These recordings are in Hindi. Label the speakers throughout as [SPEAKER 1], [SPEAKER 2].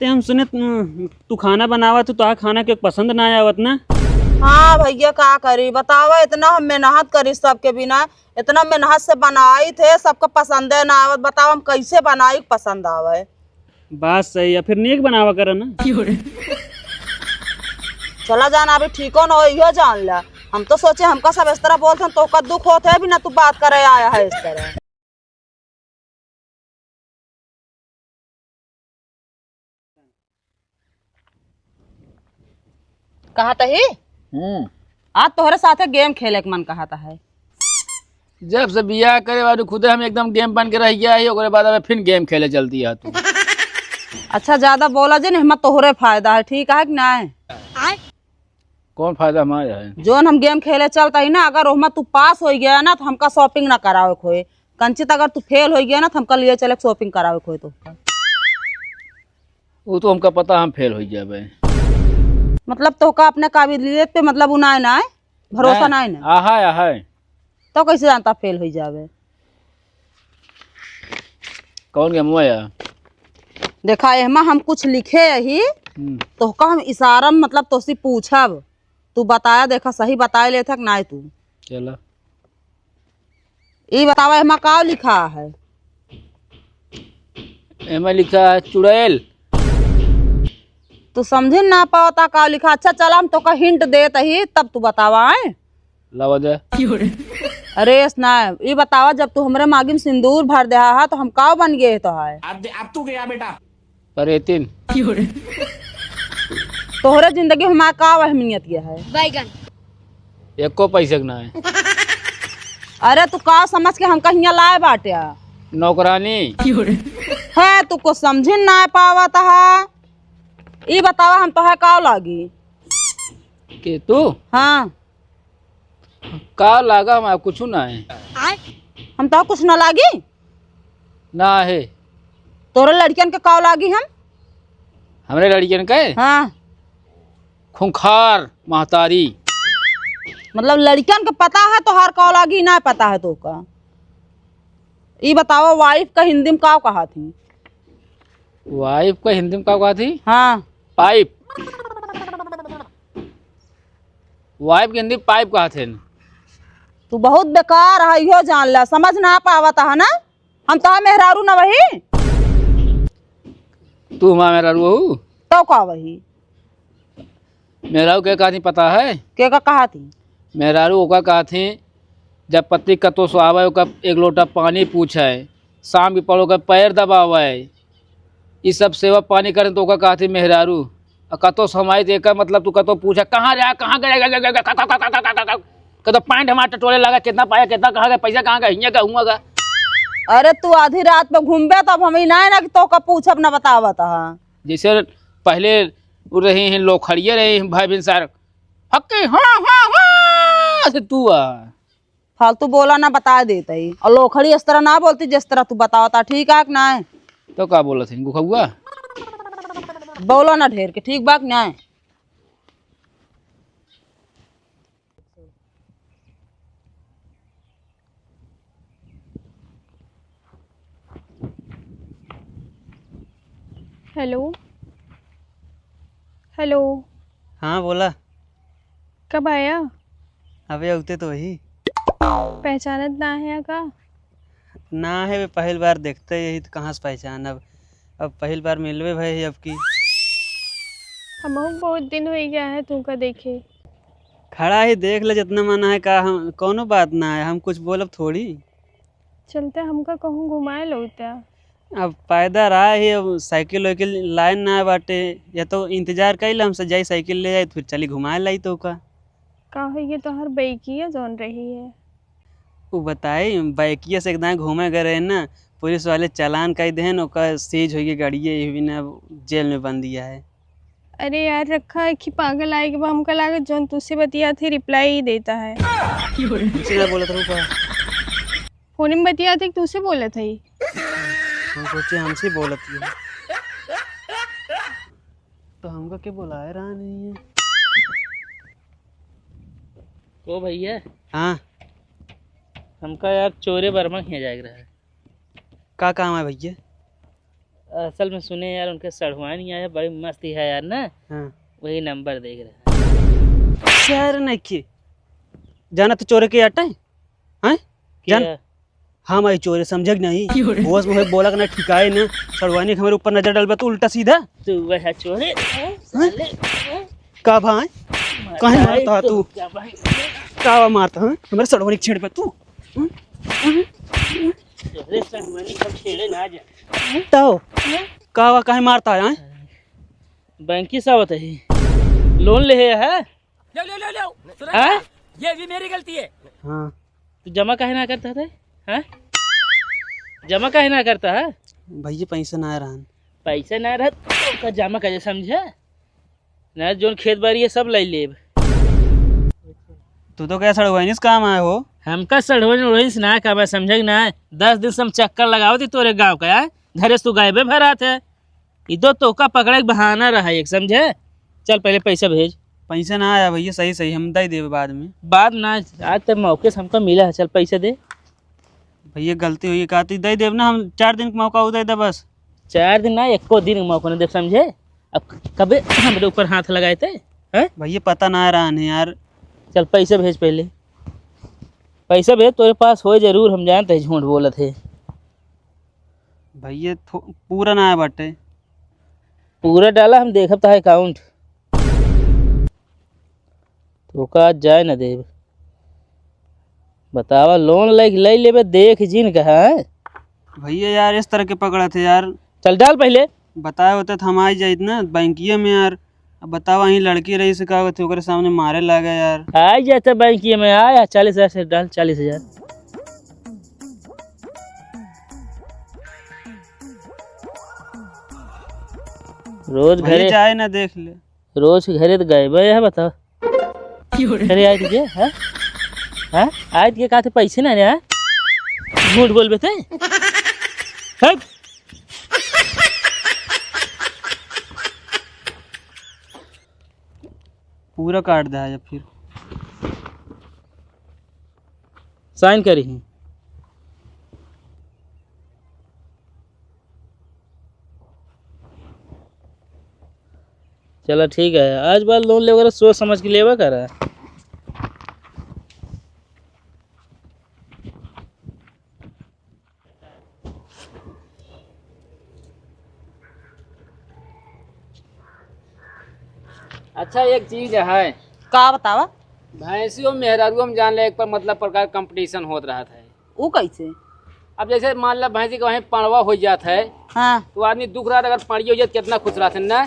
[SPEAKER 1] हम सुने तू खाना बनावा तो खाना के पसंद ना आवत ना।
[SPEAKER 2] हाँ भैया का करी बतावा, इतना हम मेहनत करी सबके बिना, इतना मेहनत से बनाई थे, सबका पसंद है ना आवत, बताओ हम कैसे बनाई पसंद आवे।
[SPEAKER 1] बात सही है, फिर नेक बनावा कर ना।
[SPEAKER 2] चला जाना अभी ठीक हो ना हो इहो जान ला। हम तो सोचे हमका सब इस तरह बोलते तो का दुख होते है भी ना, तू बात करे आया है इस तरह। कहा ही आज तोहरे साथे गेम खेले के मन कहता है।
[SPEAKER 3] जब से बियाह करे बाद खुदे हम एकदम गेम बन के रह गया है, ओकरे बाद अब फिर गेम खेले चलती है तू।
[SPEAKER 2] अच्छा ज्यादा बोला जे हिम्मत तोहरे फायदा है, ठीक है कि नहीं?
[SPEAKER 3] कौन फायदा हमारा है?
[SPEAKER 2] जोन हम गेम खेले चलता ही ना, अगर उसमें तू पास हो गया ना तो हमका शॉपिंग ना करावे खोए, कंचित अगर तू फेल हो गया ना तो हमका लिए चले शॉपिंग करावे खोए। तो
[SPEAKER 3] वो तो हमका पता हम फेल हो जाए।
[SPEAKER 2] मतलब तो का अपने काबिलियत पे मतलब उनाए ना भरोसा ना ना,
[SPEAKER 3] आहा
[SPEAKER 2] तो कैसे जानता फेल हो जावे?
[SPEAKER 3] कौन गेम हुआ यार?
[SPEAKER 2] देखा एमा हम कुछ लिखे यही तो का हम इशारा मतलब तो पूछब, तू बताया देखा सही बताए ले थक ना तू।
[SPEAKER 3] चला
[SPEAKER 2] ये बतावा एमा का लिखा है?
[SPEAKER 3] एमा लिखा है चुड़ैल।
[SPEAKER 2] तू समझे ना पाता का लिखा? अच्छा चला हम तो का हिंट देत ही तब तू बतावा है।
[SPEAKER 3] लावा दे।
[SPEAKER 2] अरे ना ये बतावा, जब तू हमरे मागिन सिंदूर भर दे हा तो हम का बन गए तो है?
[SPEAKER 3] अब तू गया बेटा। अरे तीन
[SPEAKER 2] तोहरे जिंदगी हमारा का अहमियत ये है?
[SPEAKER 4] बैगन
[SPEAKER 3] एको पैसे ना है।
[SPEAKER 2] अरे तू का समझ के हमका हियाँ लाए बाटे?
[SPEAKER 3] नौकरानी
[SPEAKER 2] है तू को समझे ना पावा था। ये बतावा हम तो है का लागी?
[SPEAKER 3] के तू
[SPEAKER 2] हाँ
[SPEAKER 3] का लागा हमारा कुछ ना है।
[SPEAKER 2] हम तो कुछ ना लागी।
[SPEAKER 3] ना है
[SPEAKER 2] तोरे लड़कियन के का लागी हम?
[SPEAKER 3] हमरे लड़कियन के
[SPEAKER 2] हाँ
[SPEAKER 3] खूंखार महतारी।
[SPEAKER 2] मतलब लड़कियन के पता है तो हर का लागी ना पता है तो का? ये बतावा वाइफ का हिंदी में का कहा थी?
[SPEAKER 3] वाइफ का हिंदी में का कहा थी?
[SPEAKER 2] हाँ
[SPEAKER 3] पाइप। वाइफ के हिंदी पाइप कहा थे।
[SPEAKER 2] तू बहुत बेकार है यो जान ला, समझ ना पावता है ना। हम तो मेहरारू ना वही
[SPEAKER 3] तू हमारा मेरा बहू
[SPEAKER 2] तो का वही
[SPEAKER 3] मेहरारू के कहा थी पता है?
[SPEAKER 2] के का कहा थी?
[SPEAKER 3] मेहरारू ओका कहा थी जब पति कतो सो आवे ओका एक लोटा पानी पूछे, शाम के पड़ो का पैर दबावे, ये सब सेवा पानी करे तो ओका कहा थी मेहरारू। कतो समाई देकर मतलब तू कतो पूछा कहाँ जा कहाँ गए, कतो पैंट हमारा टटोले लगा, कितना पाया कितना कहाँ गया पैसा कहाँ गया हियाँ का हुआ का।
[SPEAKER 2] अरे तू आधी रात में घूमबे तब हम ना कि तो का पूछब ना बतावत है।
[SPEAKER 3] जैसे पहले रहे हैं लोग खड़िए रहे हैं भाई बिनसार हक्के हाँ से तू
[SPEAKER 2] फालतू बोला ना बता देता ही, और लोखड़ी इस तरह ना बोलती जिस तरह तू बतावता, ठीक है कि ना?
[SPEAKER 3] तो क्या बोला थी गुखा
[SPEAKER 2] बोलो ना ढेर के, ठीक बात ना?
[SPEAKER 4] हेलो हेलो
[SPEAKER 1] हाँ बोला।
[SPEAKER 4] कब आया?
[SPEAKER 1] अबे उगते तो वही
[SPEAKER 4] पहचानत ना है का?
[SPEAKER 1] ना है वे पहली बार देखते यही तो कहाँ से पहचान। अब पहली बार मिलवे भाई अब की
[SPEAKER 4] हम बहुत दिन हो गया है तुमका देखे।
[SPEAKER 1] खड़ा ही देख ले जितना मना है का, हम कोनो बात ना है, हम कुछ बोलब थोड़ी।
[SPEAKER 4] चलते हमका कहूँ घुमाए लोता।
[SPEAKER 1] अब पैदल आए ही, अब साइकिल वाइकिल लाइन ना बाटे, या तो इंतजार कर हमसे जाई साइकिल ले जाए फिर चली घुमाए लाई तो का
[SPEAKER 4] है ये तो हर बैकिया जोन रही है।
[SPEAKER 1] वो बताई बाइकिया से एकदम घूमे गए रहे ना, पुलिस वाले चालान कर देन ओकर सीज हो गई गाड़िया, ये भी ना जेल में बंद दिया है।
[SPEAKER 4] अरे यार रखा है कि पागल आएगी हमका लागत जोन तुझसे बतिया थे रिप्लाई ही देता है।
[SPEAKER 1] तुमसे ना बोला था
[SPEAKER 4] फोन में बतिया थे तुझसे बोला था ही।
[SPEAKER 1] हम सोचे हमसे बोलत है तो हमको क्या बुलाए रहा नहीं है।
[SPEAKER 5] ओ भैया
[SPEAKER 1] हाँ
[SPEAKER 5] हमका यार चोरे बर्मा खिया जाएगा रहा है।
[SPEAKER 1] का काम है भैया?
[SPEAKER 5] असल में सुने यार उनके सड़वा नहीं आया, बड़ी मस्ती है यार ना,
[SPEAKER 1] हाँ
[SPEAKER 5] वही नंबर देख रहा है।
[SPEAKER 1] शहर नहीं जाना तो चोरे के आटा है हैं जान
[SPEAKER 5] क्या?
[SPEAKER 1] हम आई चोरे समझ नहीं होश में बोला ना ठिकाए ना सड़वानी के हमारे ऊपर नजर डालबा तो उल्टा सीधा
[SPEAKER 5] तू वह चोरे साले,
[SPEAKER 1] का भाई कहीं मारता है तू
[SPEAKER 5] क्या भाई?
[SPEAKER 1] का मारता है हमारे सड़वानी छेड़ पे तू
[SPEAKER 5] चोरे सड़वानी सब छेड़े ना जा।
[SPEAKER 1] तो का कहीं मारता है
[SPEAKER 5] बैंक की सावत है, लोन ले है? हाँ?
[SPEAKER 6] ये भी मेरी गलती है।
[SPEAKER 1] हाँ
[SPEAKER 5] तू जमा काहे ना करता था? हाँ? जमा काहे ना करता है?
[SPEAKER 1] भैया पैसा ना रहा
[SPEAKER 5] पैसा ना रह तो जमा करे, समझे ना? जोन खेत बाड़ी है सब ले लेब।
[SPEAKER 1] तू तो क्या सड़वानी से काम आया हो
[SPEAKER 5] हमका सड़वन उड़वन से ना काम है, समझे ना? 10 दिन से हम चक्कर लगाओ थी तोरे गाँव का यार, धरे तू गायबे भरा थे, इधर तो का पकड़े के बहाना रहा एक, समझे? चल पहले पैसा भेज।
[SPEAKER 1] पैसा ना आया भैया सही सही हम दे देवे बाद में
[SPEAKER 5] बाद ना, आज तक मौके से हमको मिला है, चल पैसा दे।
[SPEAKER 1] भैया गलती हुई कहती दे देव ना हम 4 दिन का मौका दे दे बस
[SPEAKER 5] 4 दिन ना, एको दिन का मौका नहीं दे, समझे? अब कभी हमारे ऊपर हाथ लगाए थे? हैं?
[SPEAKER 1] भैया पता ना रहा है यार
[SPEAKER 5] चल पैसा भेज, पहले पैसा भेज, तेरे पास हो जरूर, हम जानते हैं झूठ बोले थे।
[SPEAKER 1] भैया पूरा ना आया बाटे
[SPEAKER 5] पूरा डाला हम देखब तो अकाउंट तो का जाए ना देव, बतावा लोन ले लेबे देख जिन कहा है?
[SPEAKER 1] भैया यार इस तरह के पकड़ा थे यार
[SPEAKER 5] चल डाल पहले।
[SPEAKER 1] बताए होते तो हम आ जाइत ना बैंकिया में यार अब बताओ वहीं लड़की रही से का होते ओकरे सामने मारे लगा यार
[SPEAKER 5] आ जाता बैंकिया में, आया 40,000 से डाल 40,000। रोज
[SPEAKER 1] भैया
[SPEAKER 5] घरे,
[SPEAKER 1] जाए ना देख ले
[SPEAKER 5] रोज घरे तो गए भाई है, बताओ घरे आए थे हैं? हैं? आए थे कहा थे पैसे ना रे? झूठ बोल थे? हट!
[SPEAKER 1] पूरा काट दिया जब फिर
[SPEAKER 5] साइन करी। चलो ठीक है, आज बार लोन ले वगैरह सोच समझ के लेवा कर रहा है। अच्छा एक चीज है,
[SPEAKER 2] का बतावा?
[SPEAKER 3] भैंसियों मेहरारू में जान ले एक पर मतलब प्रकार कंपटीशन होत रहा था।
[SPEAKER 2] वो कैसे?
[SPEAKER 3] अब जैसे मान ला भैंसी का वहीं पड़वा हो जाता है
[SPEAKER 2] हाँ
[SPEAKER 3] तो आदमी दुख रहा अगर पड़ी हो जाए कितना खुश रहा था ना।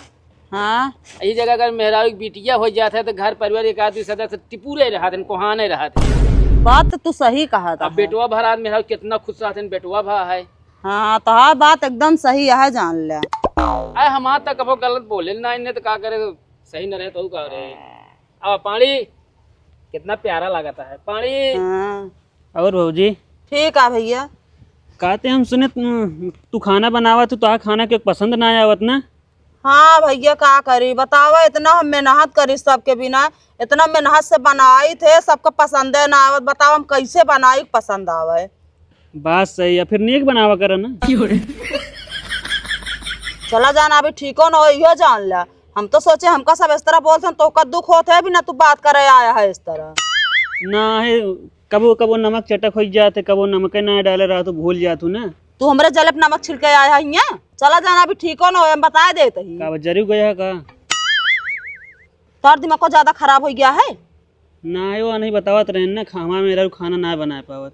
[SPEAKER 2] हाँ
[SPEAKER 3] यही जगह अगर मेहरारू की बिटिया हो जाता है तो घर परिवार एक आदमी सदस्य टिपूरे रहा थे, कोहाने रहा थे।
[SPEAKER 2] बात तो तू सही कहा था।
[SPEAKER 3] अब बेटुआ भर आदमी मेहरारू कितना खुश रहा थे, बेटुआ भा है।
[SPEAKER 2] हाँ तो हाँ बात एकदम सही है, जान ले।
[SPEAKER 3] अरे हमार तक कबो गलत बोले ना इन्हें तो का करे, सही न रहे तो का रहे। अब पानी कितना प्यारा लगता है पानी।
[SPEAKER 2] हाँ
[SPEAKER 1] और भाजी
[SPEAKER 2] ठीक है भैया।
[SPEAKER 1] कहते हम सुने तू खाना बनावा तो आ खाना के पसंद ना आवत ना।
[SPEAKER 2] हाँ भैया का करी बतावा, इतना हम मेहनत करी सबके बिना, इतना मेहनत से बनाई थे, सबको पसंद है ना आवत, बताओ हम कैसे बनाई पसंद आवे?
[SPEAKER 1] बात सही है फिर नेक बनावा कर ना।
[SPEAKER 2] चला जाना अभी ठीको ना हो, इहो जान ला। हम तो सोचे हमका सब इस तरह बोलते तो का दुख होता है भी ना, तू बात करे आया है इस तरह।
[SPEAKER 1] ना है कबो कबो नमक चटक हो जाते, कबो नमक ना डाले रहा तो भूल जातू ना।
[SPEAKER 2] तू हमरे जले पे नमक छिड़के आया है यहाँ? चला जाना अभी ठीको ना हो, हम बता देते ही।
[SPEAKER 1] का जरूर गया का
[SPEAKER 2] तोर दिमाग को ज्यादा खराब हो गया है
[SPEAKER 1] ना है वो नहीं बतावत रहे ना खामा मेरा खाना ना बना पावत।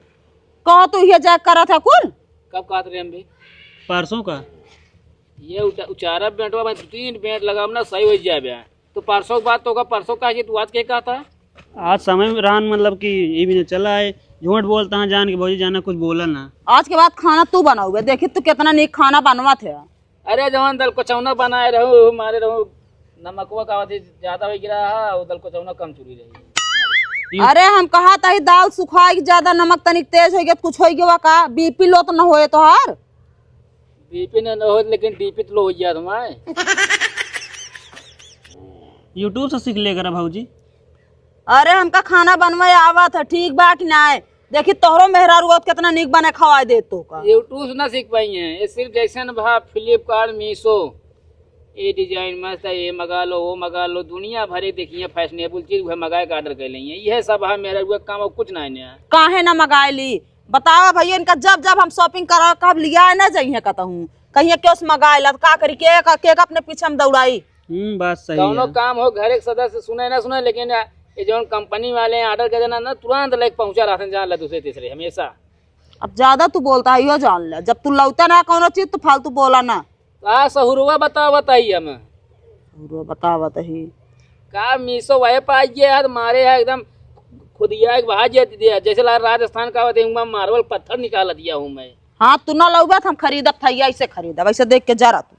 [SPEAKER 2] कहो तू ये जैक करा था कुल?
[SPEAKER 3] कब कहते रहे हम भी
[SPEAKER 1] परसों का
[SPEAKER 3] ये उचारा बेंटवा में 3 बेंट लगाम ना सही हो जाए बे। तो परसों की बात तो होगा, परसों का तू आज के कहा था?
[SPEAKER 1] आज समय में रहन मतलब कि ये भी न चला है, झूठ बोलता है जान के भौजी जाना कुछ बोला ना।
[SPEAKER 2] आज के बाद खाना तू बनाओगे, देखी तू कितना नीक खाना बनवा थे।
[SPEAKER 3] अरे जवान दल कोचौना बनाए रहो मारे रहो, नमकवा का ज्यादा हो गिरा है वो दल कोचौना कम चुरी रही।
[SPEAKER 2] अरे हम कहा था दाल सुखाई ज्यादा नमक तनिक तेज हो गया, कुछ हो गया का? बीपी लो तो न होए तोहार?
[SPEAKER 3] बीपी न हो लेकिन डीपी तो लो हो गया तुम्हारे।
[SPEAKER 1] यूट्यूब से सीख लेकर भाजी।
[SPEAKER 2] अरे हमका खाना बनवाए आवा था, ठीक बा कि ना? देखी तोहरो मेहरारू कितना निक बने खवा दे तो का।
[SPEAKER 3] यूट्यूब से ना सीख पाई हैं, ये सिर्फ जैसे न भा फ्लिपकार्ट मीशो, ये डिजाइन मस्त है, ये मंगा लो वो मंगा लो, दुनिया भरे देखिए फैशनेबल चीज वह मंगाए के ऑर्डर कर ली है। यह सब है मेरा काम और कुछ नहीं है।
[SPEAKER 2] काहे ना मंगाए ली बतावा भैया, इनका जब जब हम शॉपिंग करा कब लिया है ना जाइए कहूँ कहीं क्यों मंगाए ला का करी के अपने पीछे हम दौड़ाई।
[SPEAKER 1] बात सही
[SPEAKER 3] दोनों
[SPEAKER 1] है।
[SPEAKER 3] काम हो घर एक सदस्य सुने ना सुने, लेकिन ये जो कंपनी वाले ऑर्डर कर देना ना तुरंत लेके पहुंचा रहा जान ला दूसरे तीसरे हमेशा।
[SPEAKER 2] अब ज्यादा तू बोलता है यो जान ले, जब तू लौटा ना कोनो चीज तो फालतू बोला ना।
[SPEAKER 3] का सहुरुआ बताइए हमें
[SPEAKER 2] बतावा तही
[SPEAKER 3] का मीशो वह पाइए यार मारे है एकदम खुदिया एक भाज दिया जैसे राजस्थान का होते मार्बल पत्थर निकाल दिया हूँ मैं।
[SPEAKER 2] हाँ तू ना लौबा हम खरीदत था ऐसे खरीदा वैसे देख के जा रहा तू।